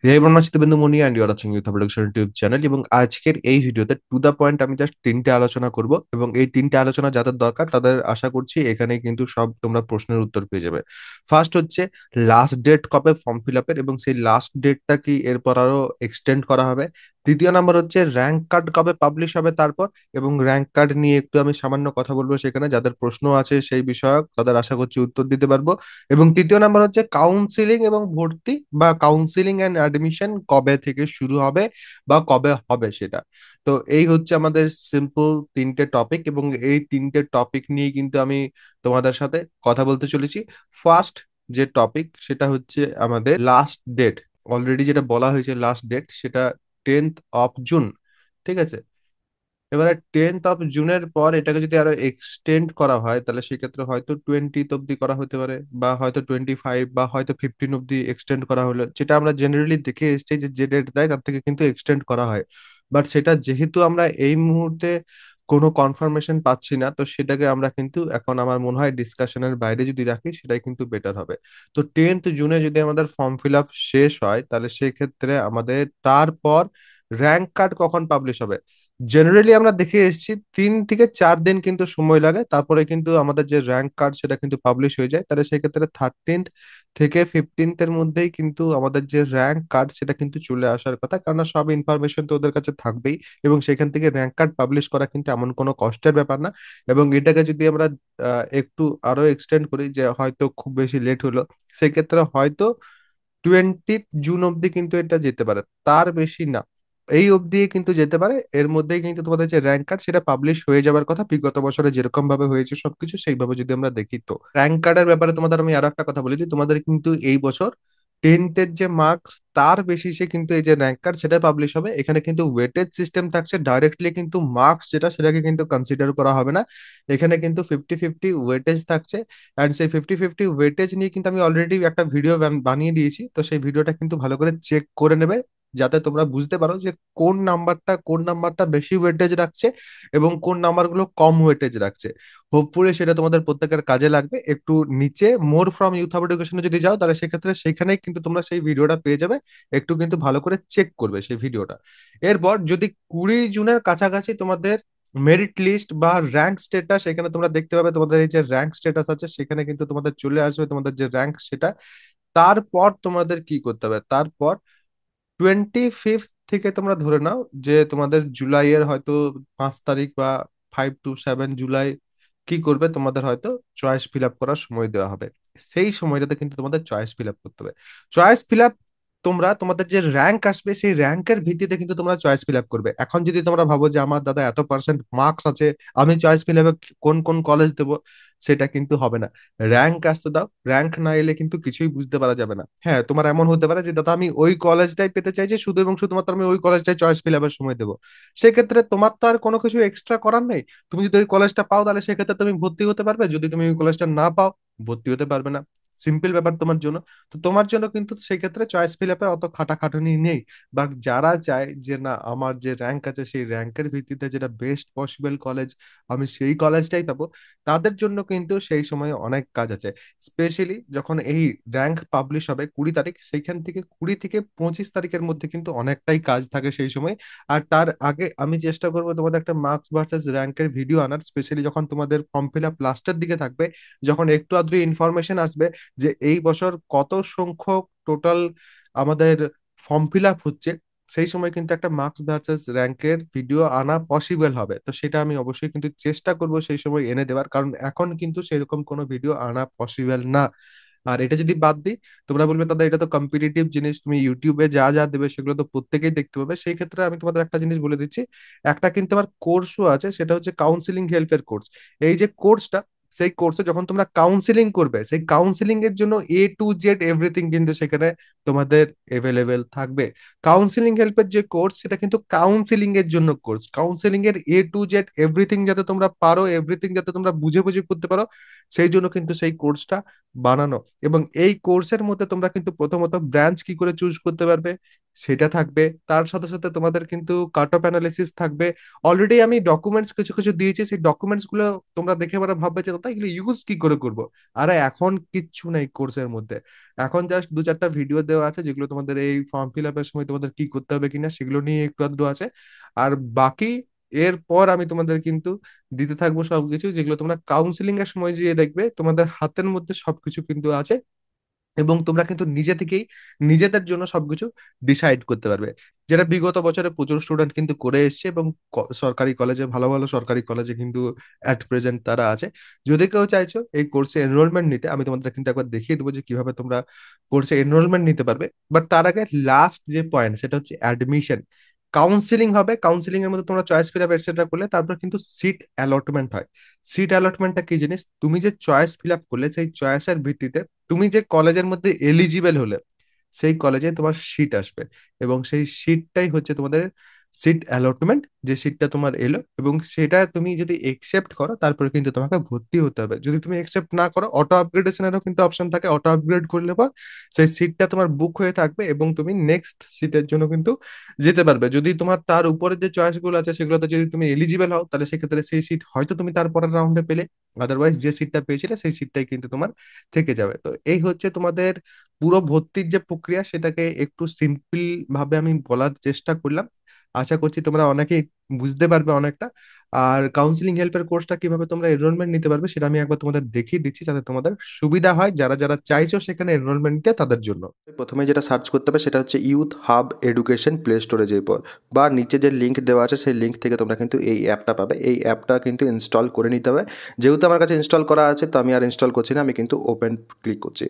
জয় বর্ণাশ্রিত বিন্দু মনি and you're watching youth production YouTube channel. এবং আজকের এই ভিডিওতে টু দা পয়েন্ট আমি জাস্ট তিনটে আলোচনা করব, এবং এই তিনটে আলোচনা যাদের দরকার তাদের আশা করছি এখানে কিন্তু সব তোমরা প্রশ্নের উত্তর পেয়ে যাবে। ফার্স্ট হচ্ছে লাস্ট ডেট কবে ফর্ম ফিল আপের, এবং সেই লাস্ট ডেটটা কি এরপর আরো এক্সটেন্ড করা হবে। দ্বিতীয় নাম্বার হচ্ছে র্যাঙ্ক কার্ড কবে পাবলিশ হবে তারপর, এবং র্যাঙ্ক কার্ড নিয়ে একটু আমি সামান্য কথা বলবো, সেখানে যাদের প্রশ্ন আছে সেই বিষয়ক তাদের আশা করছি উত্তর দিতে পারবো। এবং তৃতীয় নাম্বার হচ্ছে কাউন্সিলিং এবং ভর্তি বা কাউন্সিলিং এন্ড অ্যাডমিশন কবে থেকে শুরু হবে বা কবে হবে সেটা। তো এই হচ্ছে আমাদের সিম্পল তিনটে টপিক, এবং এই তিনটে টপিক নিয়ে কিন্তু আমি তোমাদের সাথে কথা বলতে চলেছি। ফার্স্ট যে টপিক সেটা হচ্ছে আমাদের লাস্ট ডেট। অলরেডি যেটা বলা হয়েছে লাস্ট ডেট সেটা 10th of June। ঠিক আছে। এবারে 10th of June পর এটাকে যদি আরো এক্সটেন্ড করা হয় তাহলে সেক্ষেত্রে হয়তো 20th অব্দি করা হতে পারে, বা হয়তো 25 বা হয়তো 15 অব্দি এক্সটেন্ড করা হলো, যেটা আমরা জেনারেলি দেখে এসেছি যে যে ডেট দেয় তার থেকে কিন্তু এক্সটেন্ড করা হয়। বাট সেটা যেহেতু আমরা এই মুহূর্তে কোনো কনফার্মেশন পাচ্ছি না, তো সেটাকে আমরা কিন্তু এখন আমার মনে হয় ডিসকাশনের বাইরে যদি রাখি সেটাই কিন্তু বেটার হবে। তো 10th June যদি আমাদের ফর্ম ফিল আপ শেষ হয় তাহলে সেক্ষেত্রে আমাদের তারপর র্যাঙ্ক কার্ড কখন পাবলিশ হবে। জেনারেলি আমরা দেখে এসেছি 3 থেকে 4 দিন কিন্তু সময় লাগে, তারপরে কিন্তু আমাদের যে র্যাঙ্ক কার্ড সেটা কিন্তু পাবলিশ হয়ে যায়। তাহলে সেক্ষেত্রে 13th থেকে 15th মধ্যেই কিন্তু আমাদের যে র্যাঙ্ক কার্ড সেটা কিন্তু চলে আসার কথা, কারণ সব ইনফরমেশন তো ওদের কাছে থাকবেই। এবং সেখান থেকে র্যাঙ্ক কার্ড পাবলিশ করা কিন্তু এমন কোনো কষ্টের ব্যাপার না। এবং এটাকে যদি আমরা একটু আরো এক্সটেন্ড করি, যে হয়তো খুব বেশি লেট হলো, সেক্ষেত্রে হয়তো 20th June অব্দি কিন্তু এটা যেতে পারে, তার বেশি না। এই অবধি কিন্তু যেতে পারে, এর মধ্যেই কিন্তু তোমাদের যে র্যাঙ্ক কার্ড সেটা পাবলিশ হয়ে যাবার কথা, বিগত বছরে যেরকম ভাবে হয়েছে সবকিছু সেইভাবে যদি আমরা দেখি। তো র্যাঙ্ক কার্ডের ব্যাপারে তোমাদের আমি আরো একটা কথা বলি যে তোমাদের কিন্তু এই বছর 10th যে মার্কস তার বেসিসে কিন্তু এই যে র্যাঙ্ক কার্ড সেটা পাবলিশ হবে। এখানে কিন্তু ওয়েটেজ সিস্টেম থাকছে, ডাইরেক্টলি কিন্তু মার্কস যেটা সেটাকে কিন্তু কনসিডার করা হবে না। এখানে কিন্তু 50-50 ওয়েটেজ থাকছে। অ্যান্ড সেই 50-50 ওয়েটেজ নিয়ে কিন্তু আমি অলরেডি একটা ভিডিও বানিয়ে দিয়েছি, তো সেই ভিডিওটা কিন্তু ভালো করে চেক করে নেবে, যাতে তোমরা বুঝতে পারো যে কোন নাম্বারটা বেশি ওয়েটেজ রাখছে এবং কোন নাম্বারগুলো কম ওয়েটেজ রাখছে। হোপফুলি সেটা তোমাদের প্রত্যেকের কাজে লাগবে। একটু নিচে মোর ফ্রম ইউথ অফ এডুকেশনে যদি যাও তাহলে সেক্ষেত্রে সেখানেই কিন্তু তোমরা সেই ভিডিওটা পেয়ে যাবে। একটু কিন্তু ভালো করে চেক করবে সেই ভিডিওটা। এরপর যদি 20 জুনের কাছাকাছি তোমাদের মেরিট লিস্ট বা র্যাঙ্ক স্ট্যাটাস, এখানে তোমরা দেখতে পাবে তোমাদের এই যে র্যাঙ্ক স্ট্যাটাস আছে সেখানে কিন্তু তোমাদের চলে আসবে তোমাদের যে র্যাঙ্ক সেটা। তারপর তোমাদের কি করতে হবে, তারপর 25 থেকে তোমরা ধরে নাও যে তোমাদের জুলাইয়ের হয়তো 5 তারিখ বা 5 to 7 জুলাই কি করবে, তোমাদের হয়তো চয়েস ফিল আপ করার সময় দেওয়া হবে। সেই সময়টাতে কিন্তু তোমাদের চয়েস ফিল আপ করতে হবে। চয়েস ফিল আপ তোমরা তোমাদের যে র্যাঙ্ক আসবে সেই র্যাঙ্কের ভিত্তিতে কিন্তু তোমরা চয়েস ফিল আপ করবে। এখন যদি তোমরা ভাবো যে আমার দাদা এত পার্সেন্ট মার্কস আছে, আমি চয়েস ফিল আপে কোন কোন কলেজ দেবো, সেটা কিন্তু হবে না। র্যাঙ্ক আসতে দাও, র্যাঙ্ক না এলে কিন্তু কিছুই বুঝতে পারা যাবে না। হ্যাঁ, তোমার এমন হতে পারে যে দাদা আমি ওই কলেজটাই পেতে চাইছি, শুধু এবং শুধুমাত্র আমি ওই কলেজটাই চয়েস ফিল আপের সময় দেবো। সেক্ষেত্রে তোমার তো আর কোনো কিছু এক্সট্রা করার নেই। তুমি যদি ওই কলেজটা পাও তাহলে সেক্ষেত্রে তুমি ভর্তি হতে পারবে, যদি তুমি ওই কলেজটা না পাও ভর্তি হতে পারবে না। সিম্পল ব্যাপার তোমার জন্য। তো তোমার জন্য কিন্তু সেক্ষেত্রে চয়েস ফিল আপে অত খাটাখাটুনি নেই। বাট যারা চায় যে না আমার যে র্যাঙ্ক আছে সেই র্যাঙ্কের ভিত্তিতে যেটা বেস্ট পসিবল কলেজ আমি সেই কলেজটাই পাবো, তাদের জন্য কিন্তু সেই সময় অনেক কাজ আছে। স্পেশালি যখন এই র্যাঙ্ক পাবলিশ হবে 20 তারিখ, সেইখান থেকে 20 থেকে 25 তারিখের মধ্যে কিন্তু অনেকটাই কাজ থাকে সেই সময়। আর তার আগে আমি চেষ্টা করবো তোমাদের একটা মার্কস ভার্সেস র্যাঙ্কের ভিডিও আনার, স্পেশালি যখন তোমাদের ফর্ম ফিল আপ লাস্টের দিকে থাকবে, যখন একটু আধটু ইনফরমেশন আসবে যে এই বছর কত সংখ্যক টোটাল আমাদের ফর্ম ফিল আপ হচ্ছে, সেই সময় কিন্তু একটা মার্কস ভার্সেস র্যাঙ্কের ভিডিও আনা পসিবল হবে। তো সেটা আমি অবশ্যই কিন্তু চেষ্টা করব সেই সময় এনে দেওয়ার, কারণ এখন কিন্তু সেরকম কোনো ভিডিও আনা পসিবল না। আর এটা যদি বাদ দিই, তোমরা বলবে দাদা এটা তো কম্পিটিটিভ জিনিস, তুমি ইউটিউবে যা যা দেবে সেগুলো তো প্রত্যেকেই দেখতে পাবে। সেই ক্ষেত্রে আমি তোমাদের একটা জিনিস বলে দিচ্ছি, একটা কিন্তু আমার কোর্সও আছে, সেটা হচ্ছে কাউন্সিলিং হেল্পের কোর্স। এই যে কোর্সটা, সেই কোর্সে যখন তোমরা কাউন্সিলিং করবে সেই কাউন্সিলিং এর জন্য A to Z এভরিথিং কিন্তু সেখানে তোমাদের এভেলেবেল থাকবে। কাউন্সিলিং হেল্পের যে কোর্স সেটা কিন্তু কাউন্সিলিং এর জন্য কোর্স, কাউন্সিলিং এর A to Z এভরিথিং যাতে তোমরা পারো, এভরিথিং যাতে তোমরা বুঝে বুঝে করতে পারো, সেই জন্য কিন্তু সেই কোর্সটা বানানো। এবং এই কোর্সের মধ্যে তোমরা কিন্তু প্রথমত ব্রাঞ্চ কি করে চুজ করতে পারবে, সেটা থাকবে। তার সাথে সাথে তোমাদের কিন্তু কাট অফ অ্যানালিসিস থাকবে। অলরেডি আমি ডকুমেন্টস কিছু কিছু দিয়েছি, সেই ডকুমেন্টস গুলো তোমরা দেখে এবার ভাববে যে দাদা এগুলো ইউজ কি করে করবো। আরে এখন কিচ্ছু নেই কোর্সের মধ্যে, এখন জাস্ট দু চারটা ভিডিও দেওয়া আছে যেগুলো তোমাদের এই ফর্ম ফিল আপের সময় তোমাদের কি করতে হবে কিনা সেগুলো নিয়ে একটু আধটু আছে। আর বাকি এরপর আমি তোমাদের কিন্তু দিতে থাকবো সবকিছু, যেগুলো তোমরা কাউন্সিলিং এর সময় যে দেখবে তোমাদের হাতের মধ্যে সবকিছু কিন্তু আছে, এবং তোমরা কিন্তু নিজে থেকেই নিজেদের জন্য সবকিছু ডিসাইড করতে পারবে, যেটা বিগত বছরে প্রচুর স্টুডেন্ট কিন্তু করে এসেছে, এবং সরকারি কলেজে, ভালো ভালো সরকারি কলেজে কিন্তু অ্যাট প্রেজেন্ট তারা আছে। যদি কেউ চাইছো এই কোর্সে এনরোলমেন্ট নিতে, আমি তোমাদের কিন্তু একবার দেখিয়ে দেবো যে কিভাবে তোমরা কোর্সে এনরোলমেন্ট নিতে পারবে। বাট তার আগে লাস্ট যে পয়েন্ট সেটা হচ্ছে অ্যাডমিশন। কাউন্সিলিং হবে, কাউন্সিলিং এর মধ্যে তোমরা চয়েস ফিল আপ এটসেট্রা করলে তারপর কিন্তু সিট অ্যালটমেন্ট হয়। সিট অ্যালটমেন্টটা কি জিনিস, তুমি যে চয়েস ফিল আপ করলে সেই চয়েসের ভিত্তিতে তুমি যে কলেজের মধ্যে এলিজিবল হলে সেই কলেজে তোমার সিট আসবে, এবং সেই সিটটাই হচ্ছে তোমাদের সিট অ্যালটমেন্ট। যে সিটটা তোমার এলো এবং সেটা তুমি যদি একসেপ্ট করো তারপরে কিন্তু তোমাকে ভর্তি হতে হবে। যদি তুমি একসেপ্ট না করো, অটো আপগ্রেডেশনেরও কিন্তু অপশন থাকে, অটো আপগ্রেড করলে পর সেই সিটটা তোমার বুক হয়ে থাকবে এবং তুমি নেক্সট সিটের জন্য কিন্তু যেতে পারবে। যদি তোমার তার উপরে যে চয়েস গুলো আছে সেগুলোতে যদি তুমি এলিজিবল হও, তাহলে সেক্ষেত্রে সেই সিট হয়তো তুমি তারপরের রাউন্ডে পেলে, আদারওয়াইজ যে সিটটা পেয়েছিলে সেই সিটটাই কিন্তু তোমার থেকে যাবে। তো এই হচ্ছে তোমাদের পুরো ভর্তির যে প্রক্রিয়া, সেটাকে একটু সিম্পল ভাবে আমি বলার চেষ্টা করলাম। আশা করছি তোমরা অনেকেই বুঝতে পারবে অনেকটা। আর কাউন্সিলিং হেল্পের কোর্সটা কিভাবে তোমরা এনরোলমেন্ট নিতে পারবে সেটা আমি একবার তোমাদের দেখিয়ে দিচ্ছি, যাতে তোমাদের সুবিধা হয়, যারা যারা চাইছো সেখানে এনরোলমেন্ট নিতে তাদের জন্য। প্রথমে যেটা সার্চ করতে হবে সেটা হচ্ছে ইউথ হাব এডুকেশন প্লে স্টোরে যেয়ে পর, বা নিচে যে লিঙ্ক দেওয়া আছে সেই লিঙ্ক থেকে তোমরা কিন্তু এই অ্যাপটা পাবে। এই অ্যাপটা কিন্তু ইনস্টল করে নিতে হবে। যেহেতু আমার কাছে ইনস্টল করা আছে তো আমি আর ইনস্টল করছি না, আমি কিন্তু ওপেন ক্লিক করছি।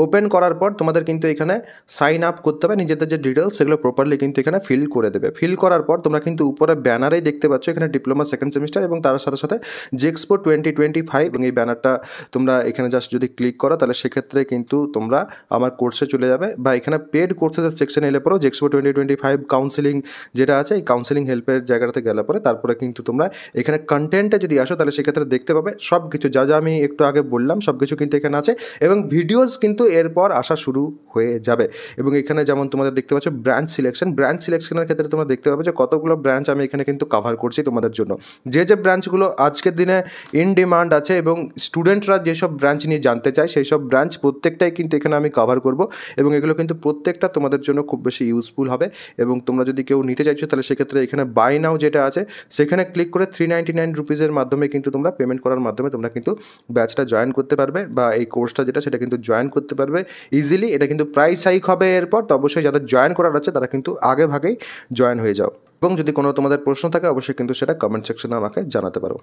ওপেন করার পর তোমাদের কিন্তু এখানে সাইন আপ করতে হবে, নিজেদের যে ডিটেলস সেগুলো প্রপারলি কিন্তু এখানে ফিল করে দেবে। ফিল করার পর তোমরা কিন্তু উপরে ব্যানারেই দেখতে পাচ্ছ এখানে ডিপ্লোমা সেকেন্ড সেমিস্টার, এবং তার সাথে সাথে জেক্সপো 2025, এবং এই ব্যানারটা তোমরা এখানে জাস্ট যদি ক্লিক করো তাহলে সেক্ষেত্রে কিন্তু তোমরা আমার কোর্সে চলে যাবে, বা এখানে পেড কোর্সের সেকশনে এলে পরেও জেক্সপো 2025 কাউন্সিলিং যেটা আছে এই কাউন্সিলিং হেল্পের জায়গাটাতে গেলে পরে তারপরে কিন্তু তোমরা এখানে কন্টেন্টে যদি আসো তাহলে সেক্ষেত্রে দেখতে পাবে সব কিছু যা যা আমি একটু আগে বললাম সব কিছু কিন্তু এখানে আছে, এবং ভিডিওস কিন্তু এরপর আসা শুরু হয়ে যাবে। এবং এখানে যেমন তোমাদের দেখতে পাচ্ছ ব্রাঞ্চ সিলেকশন, ব্রাঞ্চ সিলেকশনের ক্ষেত্রে তোমরা দেখতে পাবে যে কতগুলো ব্রাঞ্চ আমি এখানে কিন্তু কভার করছি তোমাদের জন্য। যে যে ব্রাঞ্চগুলো আজকের দিনে ইন ডিমান্ড আছে এবং স্টুডেন্টরা যেসব ব্রাঞ্চ নিয়ে জানতে চায় সেই সব ব্রাঞ্চ প্রত্যেকটাই কিন্তু এখানে আমি কভার করব, এবং এগুলো কিন্তু প্রত্যেকটা তোমাদের জন্য খুব বেশি ইউজফুল হবে। এবং তোমরা যদি কেউ নিতে চাইছো তাহলে সেক্ষেত্রে এখানে বাই নাও যেটা আছে সেখানে ক্লিক করে 399 রুপিসের মাধ্যমে কিন্তু তোমরা পেমেন্ট করার মাধ্যমে তোমরা কিন্তু ব্যাচটা জয়েন করতে পারবে, বা এই কোর্সটা যেটা সেটা কিন্তু জয়েন করতে পারবে ইজিলি। এটা কিন্তু প্রাইস হাইক হবে এরপর, তো অবশ্যই যাদের জয়েন করার আছে তারা কিন্তু আগে ভাগেই জয়েন হয়ে যাও। এবং যদি কোনো তোমাদের প্রশ্ন থাকে অবশ্যই কিন্তু সেটা কমেন্ট সেকশনে আমাকে জানাতে পারো।